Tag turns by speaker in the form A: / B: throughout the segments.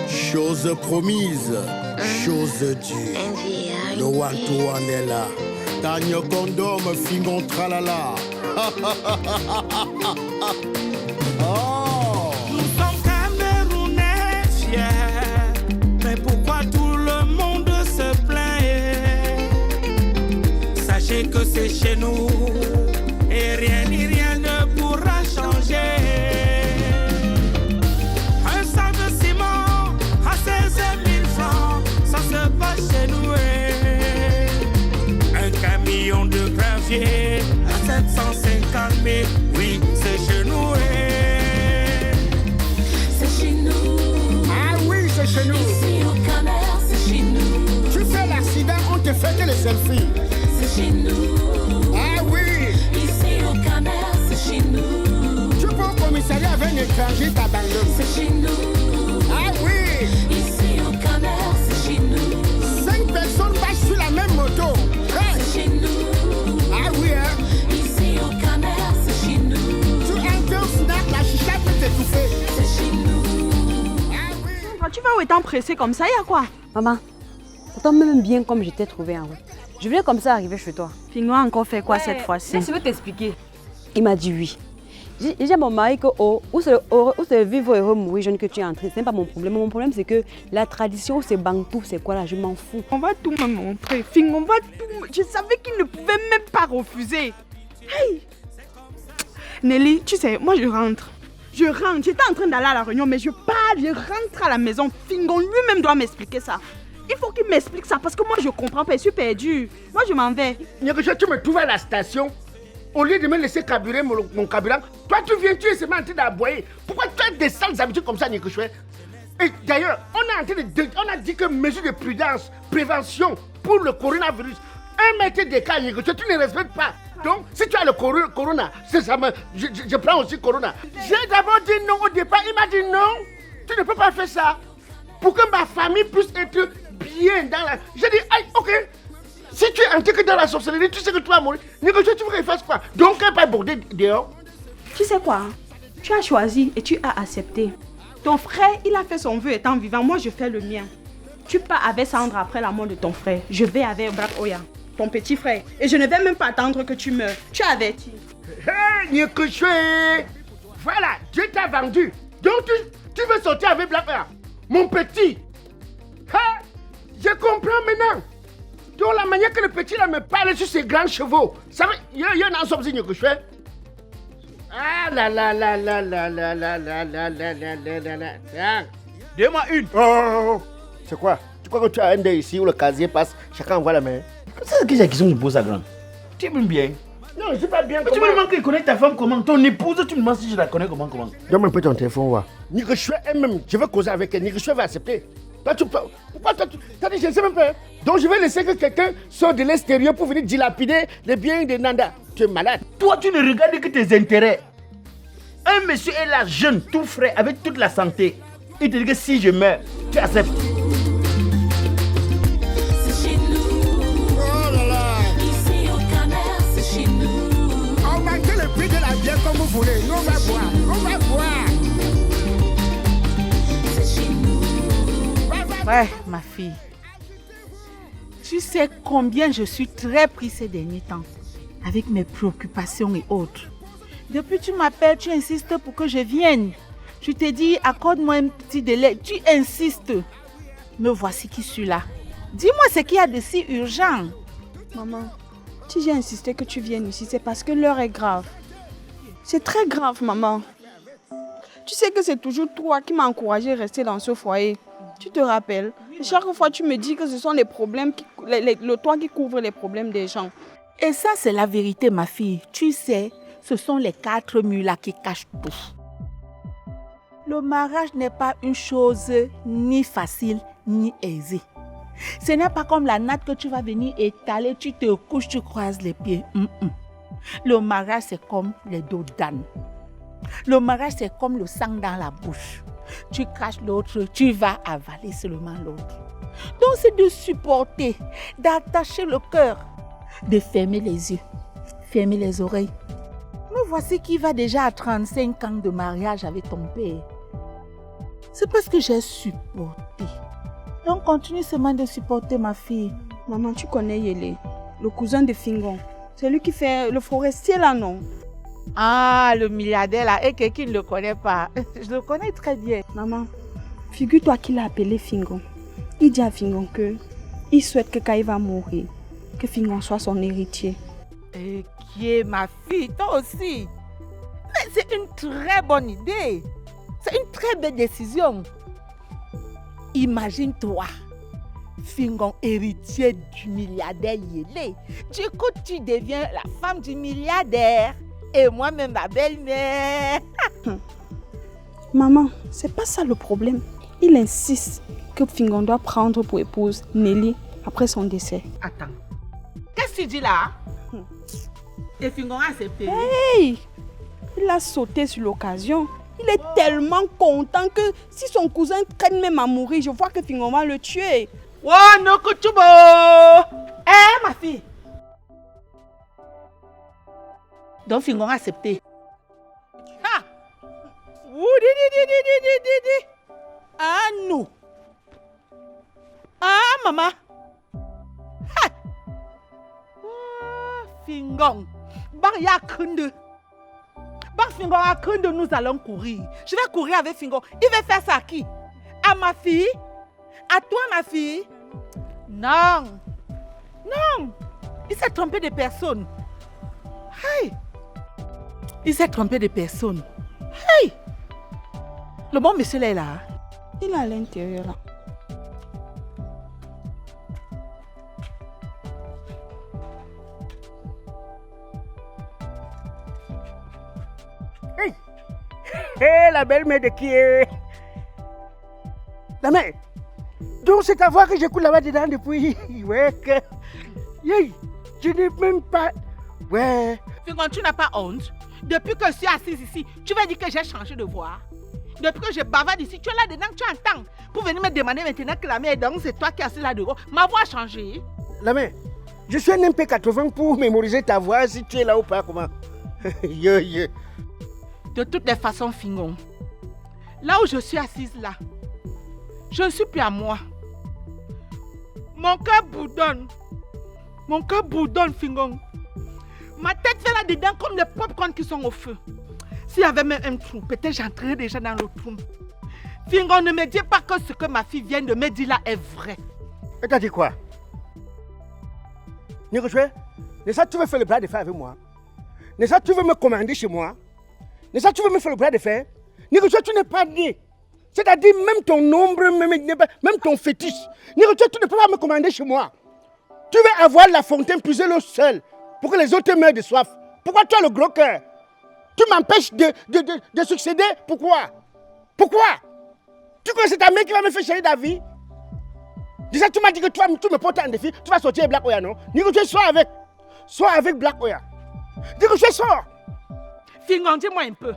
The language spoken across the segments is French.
A: Chose promise, chose due. Le one-to-one est là. Tagno condom, fingon tralala. Oh.
B: Nous sommes Camerounais fiers, mais pourquoi tout le monde se plaint? Sachez que c'est chez nous et rien ni rien ne pourra changer. Un sac de ciment à 16 000 francs, ça se passe chez nous. Un camion de gravier à 750 000, oui, c'est chez nous.
C: C'est chez nous.
D: Ah oui, c'est chez nous.
C: Ici au Cameroun, c'est chez nous.
D: Tu fais l'accident, on te fait que les selfies.
C: C'est chez nous.
D: Ah oui.
C: Ici au Cameroun, c'est chez nous.
D: Tu vas au commissariat avec un étranger, t'abandonnes.
C: C'est chez nous.
D: Ah oui.
C: Ici au Cameroun, c'est chez nous.
D: 5 personnes passent sur la même moto. Hey.
C: C'est chez nous.
D: Ah oui, hein.
C: Ici au Cameroun, c'est chez nous.
D: Tu entres au snack, la chicha peut t'étouffer.
C: C'est chez nous.
D: Ah oui.
E: Quand tu vas où étant pressé comme ça, il y a quoi?
F: Maman, ça tombe même bien comme je t'ai trouvé en route. Je voulais comme ça arriver chez toi.
E: Fingo a encore fait quoi cette fois-ci?
F: Je vais t'expliquer. Il m'a dit oui. J'ai dit à mon mari que où c'est vivre heureux mourir jeune que tu es entré. Ce n'est pas mon problème. Mon problème c'est que la tradition c'est Bantou, c'est quoi là? Je m'en fous.
E: On va tout me montrer. Fingo, on va tout. Je savais qu'il ne pouvait même pas refuser. Hey! Nelly, tu sais, moi je rentre. J'étais en train d'aller à la réunion, mais je rentre à la maison. Fingo lui-même doit m'expliquer ça. Il faut qu'il m'explique ça parce que moi je comprends pas, je suis perdue. Moi je m'en vais.
D: Nyekouché, tu me trouves à la station. Au lieu de me laisser carburer mon carburant, toi tu viens, tu es seulement en train d'aboyer. Pourquoi tu as des sales habitudes comme ça, Nyekouché? Et d'ailleurs, on a dit que mesure de prudence, prévention pour le coronavirus. 1 mètre d'écart, Nyekouché, tu ne respectes pas. Donc, si tu as le corona, je prends aussi corona. J'ai d'abord dit non au départ, il m'a dit non, tu ne peux pas faire ça. Pour que ma famille puisse être bien dans la... J'ai dit, aïe, ok. Si tu es entré que dans la sorcellerie, tu sais que tu vas mourir. Négocier, tu veux qu'il fasse quoi? Donc, elle va border dehors.
E: Tu sais quoi? Tu as choisi et tu as accepté. Ton frère, il a fait son vœu étant vivant. Moi, je fais le mien. Tu pars avec Sandra après la mort de ton frère. Je vais avec Black Oya, ton petit frère. Et je ne vais même pas attendre que tu meurs. Tu as averti.
D: Hé, Nyekouché. Voilà, Dieu t'a vendu. Donc, tu veux sortir avec Black Oya, mon petit. Hein? Je comprends maintenant. Donc la manière que le petit là me parle sur ses grands chevaux, ça veut... Il y a un ensemble que je fais. Ah là là là là là là là là là là là là là là.
B: Donne-moi une.
D: Oh, c'est quoi? Tu crois que tu as un dé ici où le casier passe, chacun envoie la main?
B: C'est qui c'est qui sont beaux à grand? Tu m'aimes bien.
D: Non, je sais pas bien.
B: Tu me demandes que connaître ta femme comment? Ton épouse, tu me demandes si je la connais comment?
D: Donne-moi un peu ton téléphone, voir. Nyekouché elle-même, je veux causer avec elle. Nyekouché va accepter. Toi, pourquoi toi, t'as dit, je ne sais même pas. Donc, je vais laisser que quelqu'un sorte de l'extérieur pour venir dilapider les biens de Nanda. Tu es malade.
B: Toi, tu ne regardes que tes intérêts. Un monsieur est là, jeune, tout frais, avec toute la santé. Il te dit que si je meurs, tu acceptes.
C: C'est chez nous.
D: Oh là là.
C: Ici au Cameroun, c'est chez nous.
D: Augmentez le prix de la bière comme vous voulez. Nous, on va boire. On va boire.
C: C'est chez nous.
G: Ouais, ma fille. Tu sais combien je suis très prise ces derniers temps, avec mes préoccupations et autres. Depuis tu m'appelles, tu insistes pour que je vienne. Je t'ai dit, accorde-moi un petit délai. Tu insistes. Me voici qui suis là. Dis-moi ce qu'il y a de si urgent.
E: Maman, si j'ai insisté que tu viennes ici, c'est parce que l'heure est grave. C'est très grave, maman. Tu sais que c'est toujours toi qui m'as encouragé à rester dans ce foyer. Tu te rappelles? Chaque fois, tu me dis que ce sont les problèmes, le toit qui couvre les problèmes des gens.
G: Et ça, c'est la vérité, ma fille. Tu sais, ce sont les 4 murs là qui cachent tout. Le mariage n'est pas une chose ni facile, ni aisée. Ce n'est pas comme la natte que tu vas venir étaler, tu te couches, tu croises les pieds. Le mariage, c'est comme les dos d'âne. Le mariage, c'est comme le sang dans la bouche. Tu caches l'autre, tu vas avaler seulement l'autre. Donc, c'est de supporter, d'attacher le cœur, de fermer les yeux, fermer les oreilles. Me voici qui va déjà à 35 ans de mariage avec ton père. C'est parce que j'ai supporté. Donc continue seulement de supporter ma fille.
E: Maman, tu connais Yele, le cousin de Fingon. C'est lui qui fait le forestier là, non?
G: Ah, le milliardaire là, et quelqu'un ne le connaît pas. Je le connais très bien.
E: Maman, figure-toi qu'il a appelé Fingon. Il dit à Fingon que il souhaite que quand il va mourir, que Fingon soit son héritier.
G: Et qui est ma fille, toi aussi. Mais c'est une très bonne idée. C'est une très belle décision. Imagine-toi, Fingon héritier du milliardaire Yele. Du coup, tu deviens la femme du milliardaire. Et moi-même ma belle-mère.
E: Maman, c'est pas ça le problème. Il insiste que Fingon doit prendre pour épouse Nelly après son décès.
G: Attends, qu'est-ce que tu dis là? Et Fingon a accepté.
E: Hey! Il a sauté sur l'occasion. Il est tellement content que si son cousin traîne même à mourir, je vois que Fingon va le tuer.
G: Oh, no kutubo! Ma fille. Donc Fingon a accepté. Ah! Ah non! Ah maman! Ha! Fingon! Baria Kunde! Bar Fingon a Kunde, nous allons courir. Je vais courir avec Fingon. Il va faire ça à qui? À ma fille? À toi ma fille? Non! Non! Il s'est trompé de personne. Hey! Il s'est trompé de personne. Hey! Le bon monsieur là est là.
E: Il est à l'intérieur là.
D: Hey! Hey, la belle-mère de qui est? La mère! Donc c'est ta voix que j'écoute là-bas dedans depuis. Ouais, que. Hey! Je n'ai même pas. Ouais.
G: Fingon, tu n'as pas honte? Depuis que je suis assise ici, tu vas dire que j'ai changé de voix. Depuis que je bavarde ici, tu es là dedans, tu entends. Pour venir me demander maintenant que la mère est donc c'est toi qui es assis là dehors. Ma voix a changé.
D: La mère, je suis un MP80 pour mémoriser ta voix si tu es là ou pas, comment?
G: De toutes les façons, Fingon, là où je suis assise là, je ne suis plus à moi. Mon cœur bourdonne. Mon cœur bourdonne, Fingon. Ma tête fait là dedans comme les pop-corns qui sont au feu. S'il y avait même un trou, peut-être j'entrerais déjà dans le trou. Fingon, ne me dis pas que ce que ma fille vient de me dire là est vrai.
D: Et t'as dit quoi? Nicochoué, n'est-ce pas tu veux faire le bras de fer avec moi? N'est-ce pas tu veux me commander chez moi? N'est-ce pas tu veux me faire le bras de fer? Nicochoué, tu n'es pas né. C'est-à-dire même ton nombre, même ton fétiche. Nicochoué, tu ne peux pas me commander chez moi. Tu veux avoir la fontaine, puiser l'eau seule pour que les autres meurent de soif. Pourquoi tu as le gros cœur? Tu m'empêches de succéder? Pourquoi? Pourquoi? Tu crois que c'est ta mère qui va me faire chérir la vie? Déjà, tu m'as dit que tu me portes en défi, tu vas sortir avec Black Oya, non? Nicochoué, sois avec Black Oya. Nicochoué, sors.
G: Fingon, dis-moi un peu.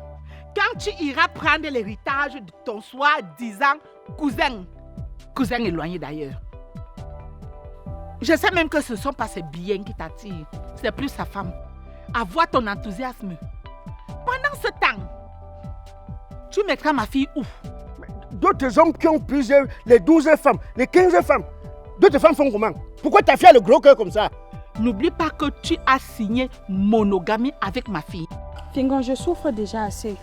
G: Quand tu iras prendre l'héritage de ton soi-disant cousin éloigné d'ailleurs, je sais même que ce ne sont pas ses biens qui t'attirent, c'est plus sa femme. Avoir ton enthousiasme. Pendant ce temps, tu mettras ma fille où?
D: D'autres hommes qui ont plusieurs, les 12 femmes, les 15 femmes, d'autres femmes font comment? Pourquoi ta fille a le gros cœur comme ça?
G: N'oublie pas que tu as signé monogamie avec ma fille.
E: Fingon, je souffre déjà assez.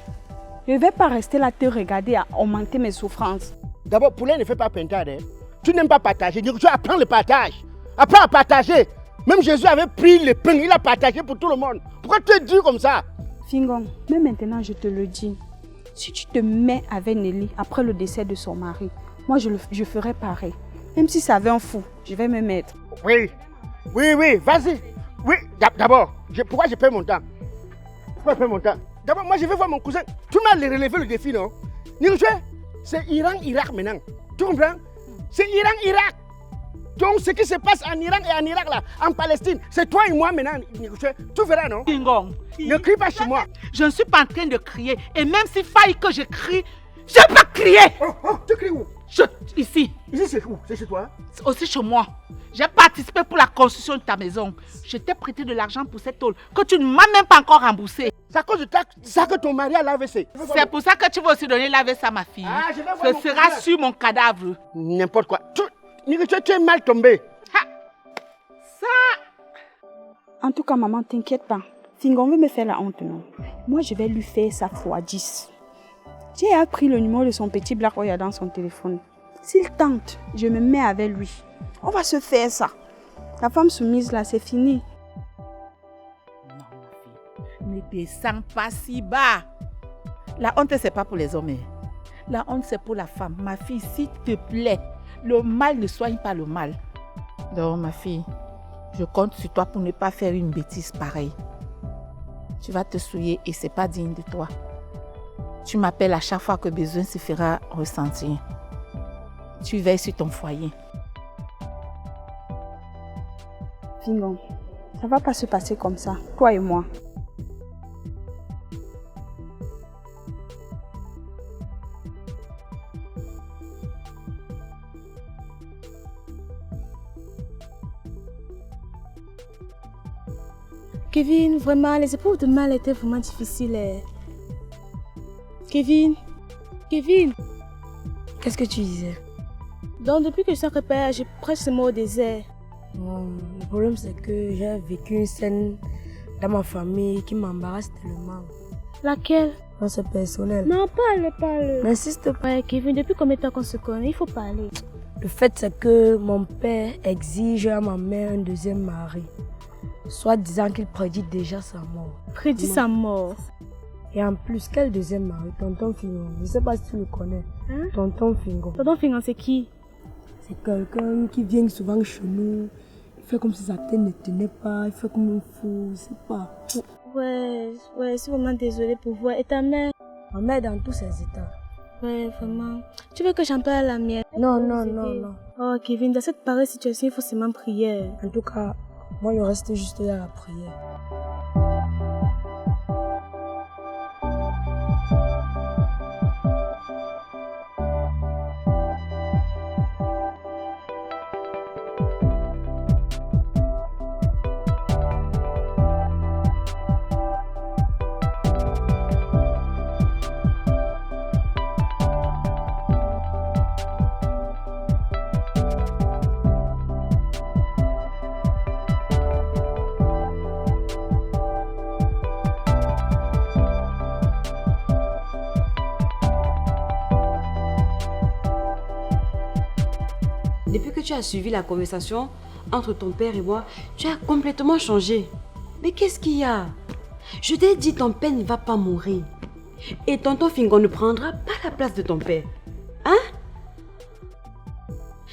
E: Je ne vais pas rester là te regarder à augmenter mes souffrances.
D: D'abord, poulet ne fait pas pintade. Hein? Tu n'aimes pas partager. Tu apprends le partage. Apprends à partager. Même Jésus avait pris le pain, il a partagé pour tout le monde. Pourquoi tu es dur comme ça?
E: Fingon, mais maintenant je te le dis. Si tu te mets avec Nelly après le décès de son mari, moi je ferai pareil. Même si ça avait un fou, je vais me mettre.
D: Oui, vas-y. Oui, d'abord, pourquoi je perds mon temps? Pourquoi je perds mon temps? D'abord, moi je vais voir mon cousin. Tu m'as relevé le défi, non? C'est Iran-Irak maintenant. Tu comprends? C'est Iran-Irak. Donc ce qui se passe en Iran et en Irak là, en Palestine, c'est toi et moi maintenant. Tu verras, non?
G: Fingon,
D: ne crie pas chez moi.
G: Je ne suis pas en train de crier. Et même s'il faille que je crie, je ne vais pas crier.
D: Tu cries où?
G: Ici.
D: Ici c'est où? C'est chez toi?
G: C'est aussi chez moi. J'ai participé pour la construction de ta maison. Je t'ai prêté de l'argent pour cette tôle que tu ne m'as même pas encore remboursé.
D: C'est à cause de ça que ton mari a l'AVC.
G: C'est pour ça que tu veux aussi donner l'AVC à ma fille.
D: Ah, je vais voir mon
G: Ce sera
D: cadavre.
G: sur mon cadavre.
D: N'importe quoi. Tu es mal tombé.
E: En tout cas, maman, t'inquiète pas. Fingon veut me faire la honte, non? Moi, je vais lui faire ça fois 10. J'ai appris le numéro de son petit Black Oya dans son téléphone. S'il tente, je me mets avec lui. On va se faire ça. La femme soumise, là, c'est fini.
G: Non, ma fille, ne descends pas si bas. La honte, c'est pas pour les hommes. La honte, c'est pour la femme. Ma fille, s'il te plaît, le mal ne soigne pas le mal. Donc, ma fille, je compte sur toi pour ne pas faire une bêtise pareille. Tu vas te souiller et c'est pas digne de toi. Tu m'appelles à chaque fois que besoin se fera ressentir. Tu veilles sur ton foyer.
E: Fingon, ça va pas se passer comme ça, toi et moi.
H: Kevin, vraiment, les épreuves de mal étaient vraiment difficiles. Kevin,
I: Qu'est-ce que tu disais?
H: donc depuis que je suis en repère, j'ai presque mort au désert.
I: Le problème c'est que j'ai vécu une scène dans ma famille qui m'embarrasse tellement.
H: Laquelle?
I: Non, c'est personnel.
H: Non, parle.
I: N'insiste pas.
H: Ouais, Kevin, depuis combien de temps qu'on se connaît, il faut parler.
I: Le fait c'est que mon père exige à ma mère un deuxième mari. Soit disant qu'il prédit déjà sa mort.
H: Prédit sa mort.
I: Et en plus, quel deuxième mari? Tonton Fingon. Je ne sais pas si tu le connais.
H: Hein?
I: Tonton Fingon.
H: Tonton Fingon, c'est qui?
I: C'est quelqu'un qui vient souvent chez nous. Il fait comme si sa tête ne tenait pas. Il fait comme un fou. Je sais pas.
H: Ouais, je suis vraiment désolée pour vous. Et ta mère?
I: Ma mère est dans tous ses états.
H: Ouais, vraiment. Tu veux que j'en parle à la mienne?
I: Non.
H: Oh, Kevin, dans cette pareille situation, il faut seulement prier.
I: En tout cas, moi, je reste juste là à la prière.
F: Depuis que tu as suivi la conversation entre ton père et moi, tu as complètement changé. Mais qu'est-ce qu'il y a? Je t'ai dit, ton père ne va pas mourir. Et tonton Fingon ne prendra pas la place de ton père. Hein?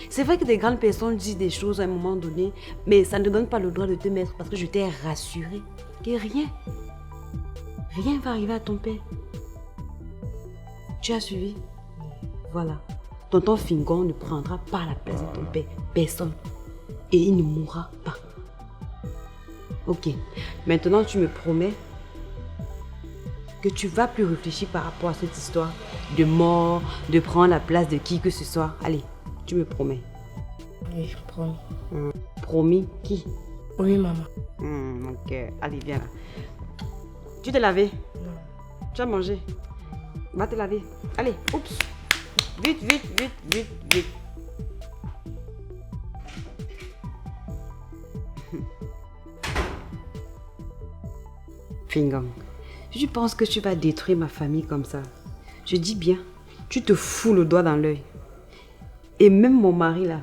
F: C'est vrai que des grandes personnes disent des choses à un moment donné, mais ça ne donne pas le droit de te mettre parce que je t'ai rassuré que rien ne va arriver à ton père. Tu as suivi? Voilà. Tonton Fingon ne prendra pas la place de ton père. Personne. Et il ne mourra pas. Ok. Maintenant, tu me promets que tu vas plus réfléchir par rapport à cette histoire de mort, de prendre la place de qui que ce soit. Allez, tu me promets.
I: Oui, je promets.
F: Promis qui?
I: Oui, maman.
F: Ok. Allez, viens là. Tu t'es lavé?
I: Non.
F: Tu as mangé? Va te laver. Allez, oups. Vite. Fingon, je pense que tu vas détruire ma famille comme ça. Je dis bien, tu te fous le doigt dans l'œil. Et même mon mari là.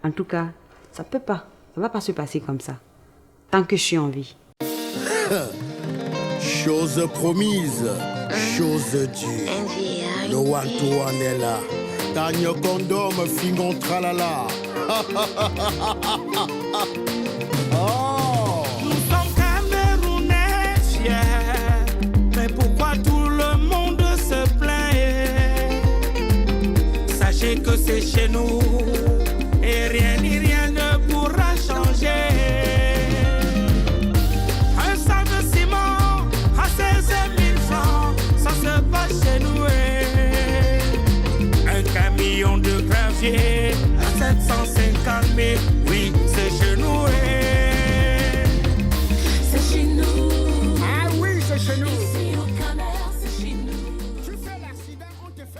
F: En tout cas, ça va pas se passer comme ça. Tant que je suis en vie.
A: Chose promise, chose due. Le one-to-one est là. Tagno condom, fingon tralala.